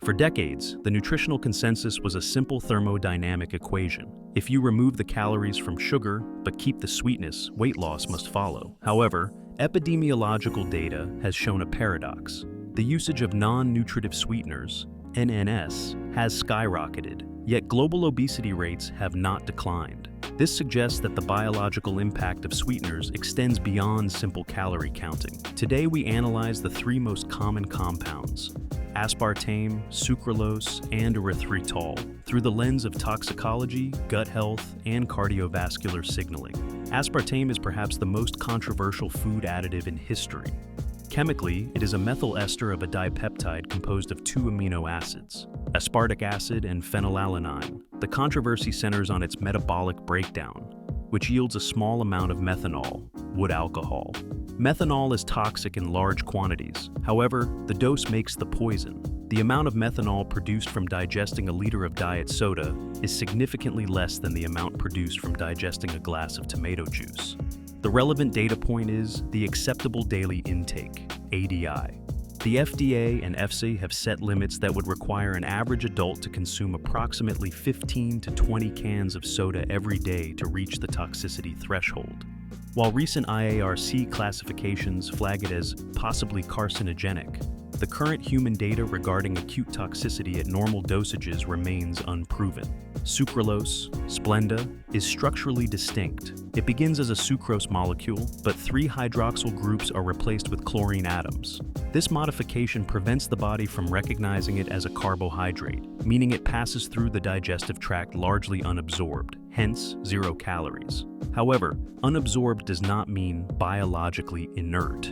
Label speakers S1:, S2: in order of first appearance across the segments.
S1: For decades, the nutritional consensus was a simple thermodynamic equation. If you remove the calories from sugar but keep the sweetness, weight loss must follow. However, epidemiological data has shown a paradox. The usage of non-nutritive sweeteners, NNS, has skyrocketed, yet global obesity rates have not declined. This suggests that the biological impact of sweeteners extends beyond simple calorie counting. Today we analyze the three most common compounds: aspartame, sucralose, and erythritol, through the lens of toxicology, gut health, and cardiovascular signaling. Aspartame is perhaps the most controversial food additive in history. Chemically, it is a methyl ester of a dipeptide composed of two amino acids, aspartic acid and phenylalanine. The controversy centers on its metabolic breakdown, which yields a small amount of methanol, wood alcohol. Methanol is toxic in large quantities. However, the dose makes the poison. The amount of methanol produced from digesting a liter of diet soda is significantly less than the amount produced from digesting a glass of tomato juice. The relevant data point is the acceptable daily intake, ADI. The FDA and EFSA have set limits that would require an average adult to consume approximately 15 to 20 cans of soda every day to reach the toxicity threshold. While recent IARC classifications flag it as possibly carcinogenic, the current human data regarding acute toxicity at normal dosages remains unproven. Sucralose, Splenda, is structurally distinct. It begins as a sucrose molecule, but 3 hydroxyl groups are replaced with chlorine atoms. This modification prevents the body from recognizing it as a carbohydrate, meaning it passes through the digestive tract largely unabsorbed, hence 0 calories. However, unabsorbed does not mean biologically inert.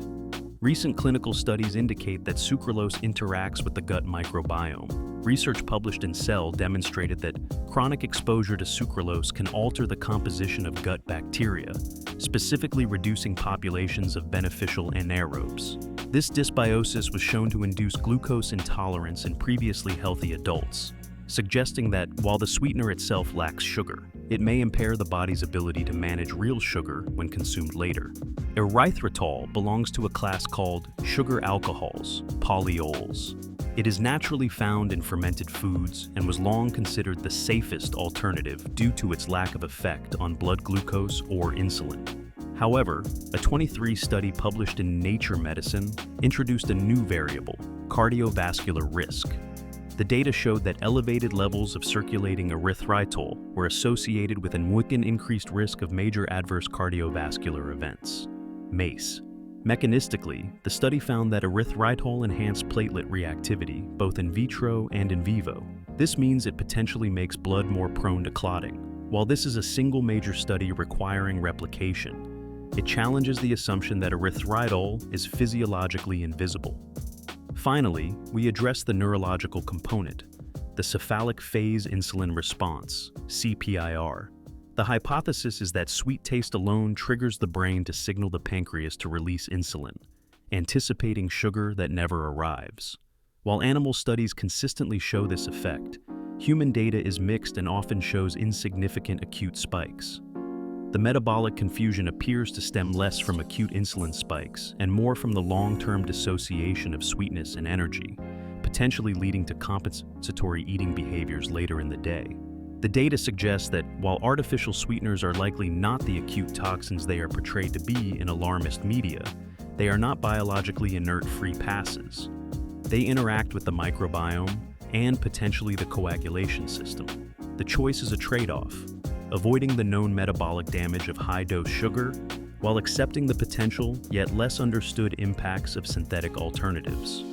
S1: Recent clinical studies indicate that sucralose interacts with the gut microbiome. Research published in Cell demonstrated that chronic exposure to sucralose can alter the composition of gut bacteria, specifically reducing populations of beneficial anaerobes. This dysbiosis was shown to induce glucose intolerance in previously healthy adults, suggesting that while the sweetener itself lacks sugar, it may impair the body's ability to manage real sugar when consumed later. Erythritol belongs to a class called sugar alcohols, polyols. It is naturally found in fermented foods and was long considered the safest alternative due to its lack of effect on blood glucose or insulin. However, a 23 study published in Nature Medicine introduced a new variable, cardiovascular risk. The data showed that elevated levels of circulating erythritol were associated with an increased risk of major adverse cardiovascular events, MACE. Mechanistically, the study found that erythritol enhanced platelet reactivity, both in vitro and in vivo. This means it potentially makes blood more prone to clotting. While this is a single major study requiring replication, it challenges the assumption that erythritol is physiologically invisible. Finally, we address the neurological component, the cephalic phase insulin response, CPIR. The hypothesis is that sweet taste alone triggers the brain to signal the pancreas to release insulin, anticipating sugar that never arrives. While animal studies consistently show this effect, human data is mixed and often shows insignificant acute spikes. The metabolic confusion appears to stem less from acute insulin spikes and more from the long-term dissociation of sweetness and energy, potentially leading to compensatory eating behaviors later in the day. The data suggests that while artificial sweeteners are likely not the acute toxins they are portrayed to be in alarmist media, they are not biologically inert free passes. They interact with the microbiome and potentially the coagulation system. The choice is a trade-off, avoiding the known metabolic damage of high-dose sugar while accepting the potential yet less understood impacts of synthetic alternatives.